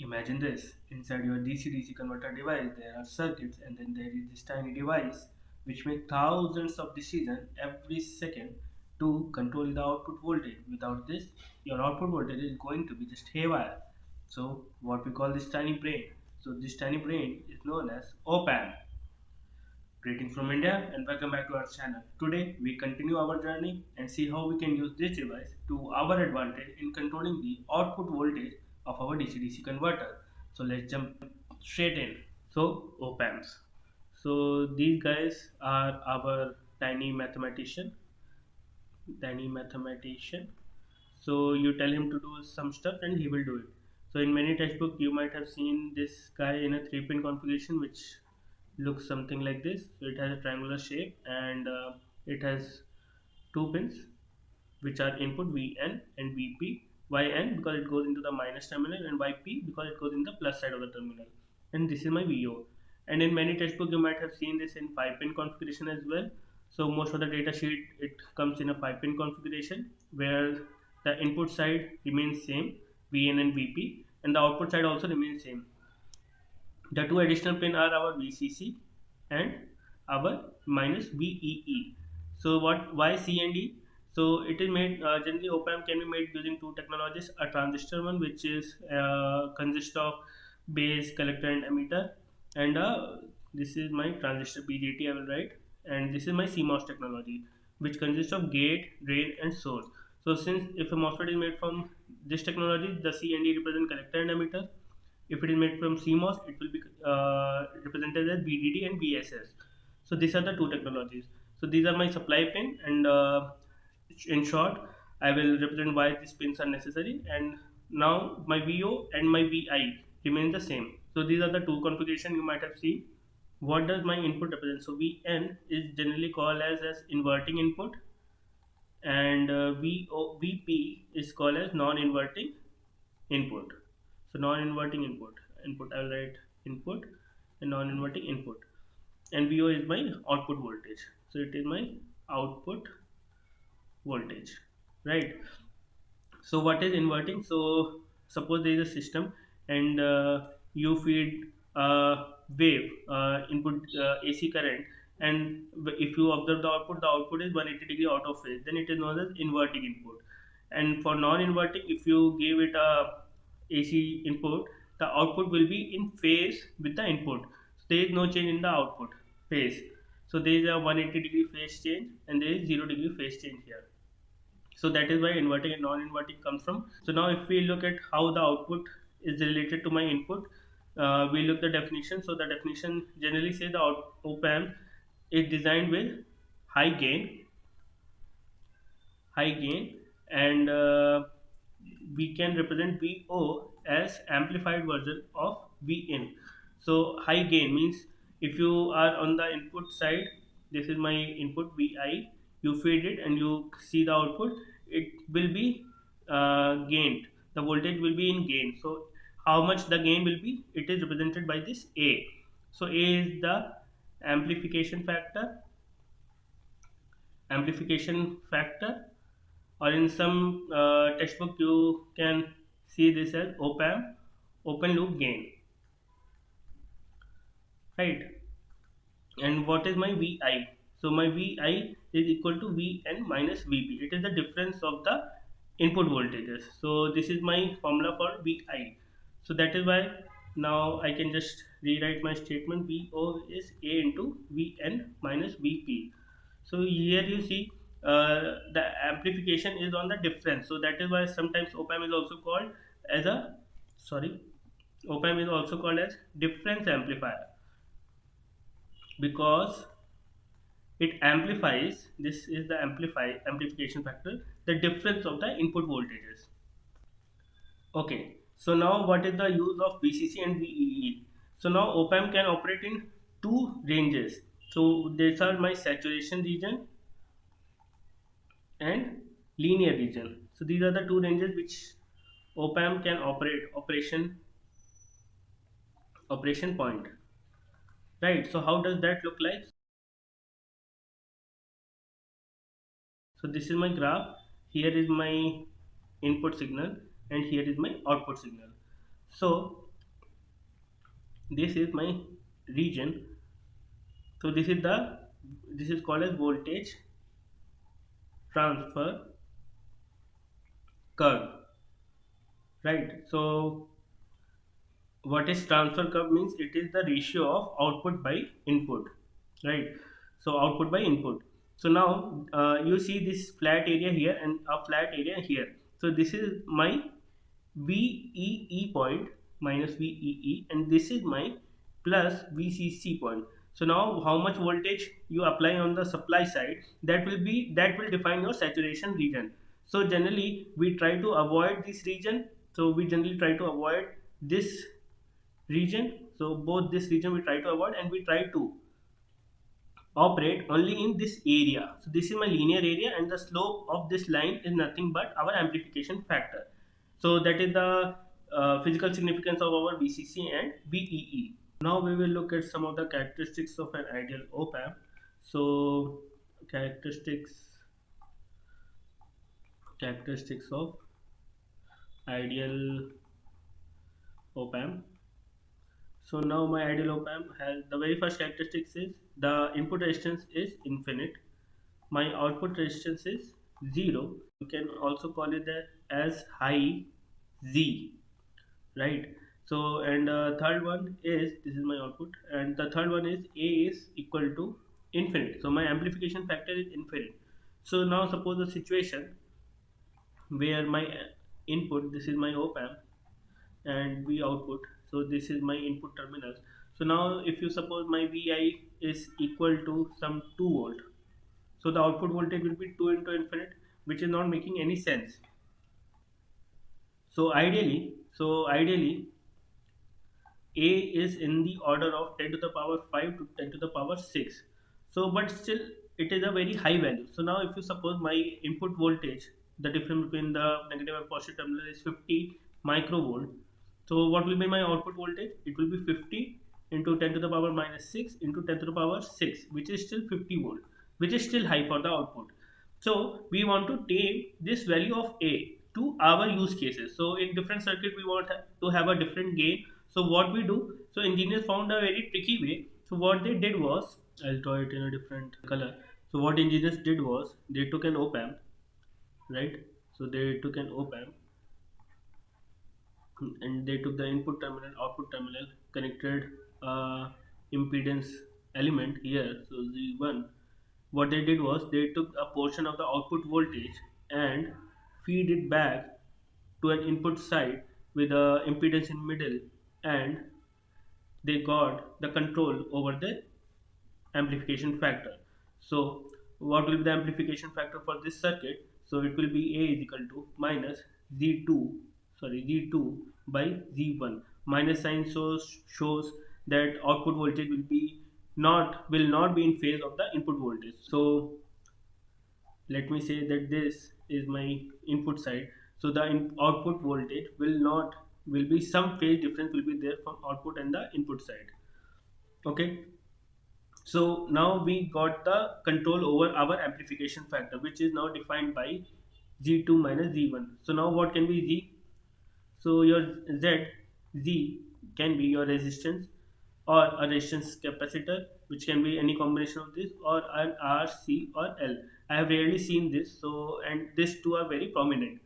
Imagine this, inside your DC-DC converter device there are circuits, and then there is this tiny device which make thousands of decisions every second to control the output voltage. Without this, your output voltage is going to be just haywire. So what we call this tiny brain. So this tiny brain is known as opamp. Greetings from India and welcome back to our channel. Today we continue our journey and see how we can use this device to our advantage in controlling the output voltage of our DC-DC converter. So let's jump straight in. So op-amps. So these guys are our tiny mathematician. So you tell him to do some stuff and he will do it. So in many textbook you might have seen this guy in a 3-pin configuration which looks something like this. So it has a triangular shape and it has two pins which are input Vn and Vp. Yn because it goes into the minus terminal and Yp because it goes in the plus side of the terminal. And this is my Vo. And in many textbook you might have seen this in 5-pin configuration as well. So most of the data sheet it comes in a 5-pin configuration where the input side remains same Vn and Vp and the output side also remains same. The two additional pin are our VCC and our minus VEE. So why C and E? So it is made generally op-amp can be made using two technologies. A transistor one which is consists of base, collector and emitter, and this is my transistor BJT I will write, and this is my CMOS technology which consists of gate, drain and source. So since if a MOSFET is made from this technology, the C and E represent collector and emitter. If it is made from CMOS, it will be represented as VDD and VSS. So these are the two technologies. So these are my supply pin, and in short, I will represent why these pins are necessary. And now my VO and my VI remain the same. So these are the two configuration you might have seen. What does my input represent? So Vn is generally called as inverting input, and Vp is called as non-inverting input. So non-inverting input I will write input and non-inverting input, and Vo is my output voltage. So it is my output voltage, right? So what is inverting? So suppose there is a system and you feed wave input AC current, and if you observe the output is 180 degree out of phase, then it is known as inverting input. And for non-inverting, if you give it a AC input, the output will be in phase with the input. So there is no change in the output phase. So there is a 180 degree phase change and there is 0 degree phase change here. So that is why inverting and non-inverting comes from. So now if we look at how the output is related to my input, we look the definition. So the definition generally says the op-amp is designed with high gain, and we can represent Vo as amplified version of Vin. So high gain means if you are on the input side, this is my input Vi, you feed it and you see the output, it will be gained. The voltage will be in gain. So how much the gain will be? It is represented by this A. So A is the amplification factor, or in some textbook you can see this as opamp, open loop gain, right? And what is my Vi? So my Vi is equal to Vn minus Vp. It is the difference of the input voltages. So this is my formula for Vi. So that is why now I can just rewrite my statement. Vo is A into Vn minus Vp. So here you see the amplification is on the difference. So that is why sometimes op-amp is also called as a op-amp is also called as difference amplifier, because it amplifies, this is the amplification factor, the difference of the input voltages. Okay, so now what is the use of VCC and VEE? So now op-amp can operate in two ranges. So these are my saturation region and linear region. So these are the two ranges which op-amp can operate, operation point, right? So how does that look like? So this is my graph, here is my input signal and here is my output signal. So this is my region. So this is called as voltage transfer curve, right? So what is transfer curve means? It is the ratio of output by input, right? So output by input. So now you see this flat area here and a flat area here. So this is my VEE point minus VEE, and this is my plus VCC point. So now how much voltage you apply on the supply side, that will define your saturation region. So generally we try to avoid this region. So we generally try to avoid this region. So both this region we try to avoid, and we try to operate only in this area. So this is my linear area, and the slope of this line is nothing but our amplification factor. So that is the physical significance of our VCC and VEE. Now we will look at some of the characteristics of an ideal op-amp. So characteristics of ideal op-amp. So now my ideal op-amp has, the very first characteristics is the input resistance is infinite. My output resistance is 0. You can also call it as high Z, right? So and third one is, this is my output, and the third one is A is equal to infinite. So my amplification factor is infinite. So now suppose a situation where my input, this is my op-amp, and V output, so this is my input terminals. So now if you suppose my Vi is equal to some 2 volt, so the output voltage will be 2 into infinite, which is not making any sense. So ideally A is in the order of 10 to the power 5 to 10 to the power 6. So but still it is a very high value. So now if you suppose my input voltage, the difference between the negative and positive terminal is 50 microvolt. So what will be my output voltage? It will be 50 into 10 to the power minus 6 into 10 to the power 6, which is still 50 volt, which is still high for the output. So we want to take this value of A to our use cases. So in different circuit we want to have a different gain. So what we do? So engineers found a very tricky way. So what they did was, I'll draw it in a different color. So what engineers did was, they took an op-amp, right? So they took an op-amp and they took the input terminal, output terminal, connected impedance element here, so Z1. What they did was, they took a portion of the output voltage and feed it back to an input side with a impedance in middle, and they got the control over the amplification factor. So what will be the amplification factor for this circuit? So it will be A is equal to minus Z2 by Z1. Minus sign shows that output voltage will not be in phase of the input voltage. So let me say that this is my input side. So the output voltage will be some phase difference will be there from output and the input side. Okay. So now we got the control over our amplification factor, which is now defined by Z2 minus Z1. So now what can be Z? So your Z can be your resistance or a resistance capacitor, which can be any combination of this, or an R, C or L. I have rarely seen this, so and these two are very prominent,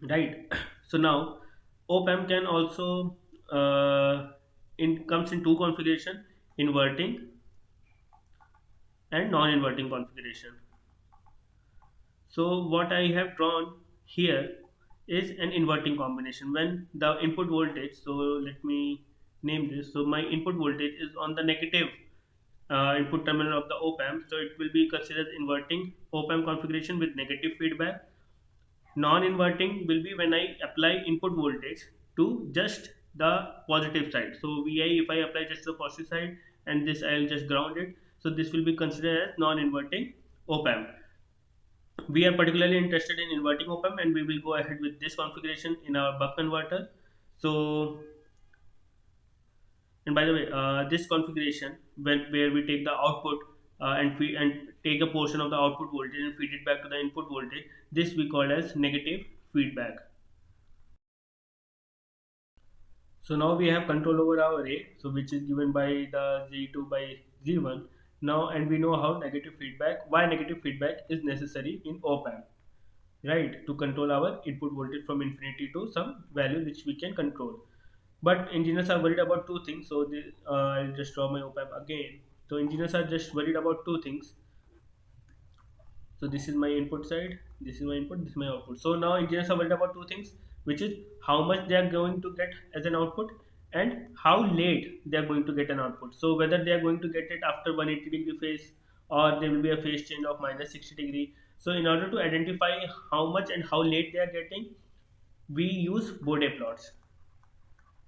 right? So now op amp can also comes in two configuration: inverting and non-inverting configuration. So what I have drawn here is an inverting combination. When the input voltage, so let me name this. So my input voltage is on the negative input terminal of the op amp, so it will be considered inverting op amp configuration with negative feedback. Non-inverting will be when I apply input voltage to just the positive side. So Vi, if I apply just the positive side, and this I'll just ground it, so this will be considered as non-inverting op amp. We are particularly interested in inverting op amp, and we will go ahead with this configuration in our buck converter. So, and by the way, this configuration, where we take the output and take a portion of the output voltage and feed it back to the input voltage, this we call as negative feedback. So now we have control over our A, so which is given by the Z2 by Z1. Now, and we know how negative feedback, why negative feedback is necessary in op-amp, right? To control our input voltage from infinity to some value which we can control. But engineers are worried about two things. So I'll just draw my op-amp again. So engineers are just worried about two things. So this is my input side, this is my input, this is my output. So now engineers are worried about two things, which is how much they are going to get as an output and how late they are going to get an output. So whether they are going to get it after 180-degree phase, or there will be a phase change of minus 60-degree. So in order to identify how much and how late they are getting, we use Bode plots.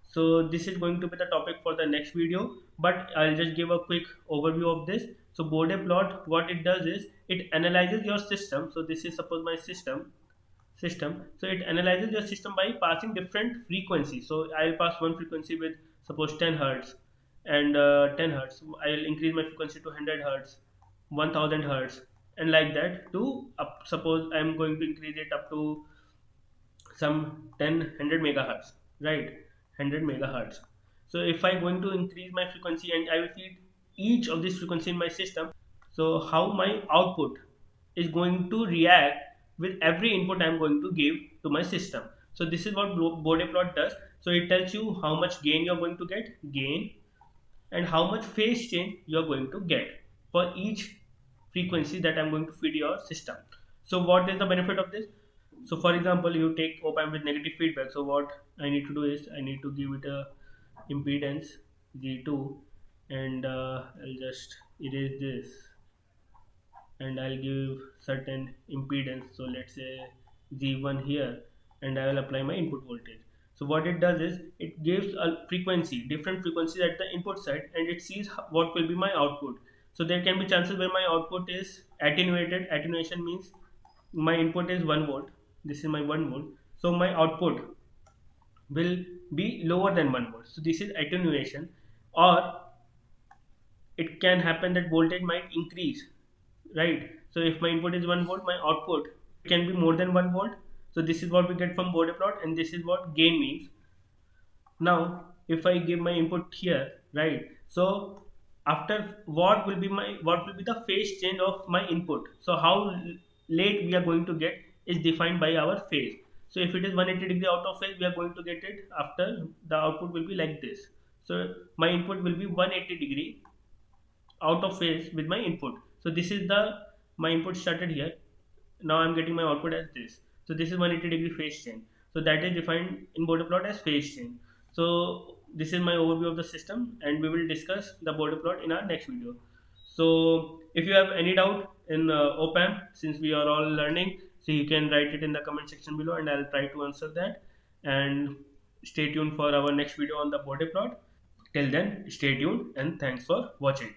So this is going to be the topic for the next video, but I'll just give a quick overview of this. So Bode plot, what it does is it analyzes your system. So this is suppose my system. So it analyzes your system by passing different frequencies. So I'll pass one frequency with suppose 10 hertz and 10 hertz. I'll increase my frequency to 100 hertz, 1000 hertz, and like that to up. Suppose I'm going to increase it up to some 10 100 megahertz, right? 100 megahertz. So if I going to increase my frequency and I will feed each of this frequency in my system, so how my output is going to react with every input I'm going to give to my system. So this is what Bode plot does. So it tells you how much gain you're going to get, gain, and how much phase change you're going to get for each frequency that I'm going to feed your system. So what is the benefit of this? So for example, you take op-amp with negative feedback. So what I need to do is I need to give it a impedance Z2, and I'll just erase this, and I'll give certain impedance. So let's say Z1 here, and I will apply my input voltage. So what it does is it gives a frequency, different frequencies at the input side, and it sees what will be my output. So there can be chances where my output is attenuated. Attenuation means my input is 1 volt, this is my 1 volt, so my output will be lower than 1 volt. So this is attenuation. Or it can happen that voltage might increase, right? So if my input is 1 volt, my output can be more than 1 volt. So this is what we get from Bode plot, and this is what gain means. Now if I give my input here, right? So after what will be the phase change of my input. So how late we are going to get is defined by our phase. So if it is 180-degree out of phase, we are going to get it after the output will be like this. So my input will be 180-degree out of phase with my input. So this is the my input started here. Now I'm getting my output as this. So this is 180-degree phase change. So that is defined in Bode plot as phase change. So this is my overview of the system, and we will discuss the Bode plot in our next video. So if you have any doubt in op-amp, since we are all learning, so you can write it in the comment section below, and I'll try to answer that. And stay tuned for our next video on the Bode plot. Till then, stay tuned and thanks for watching.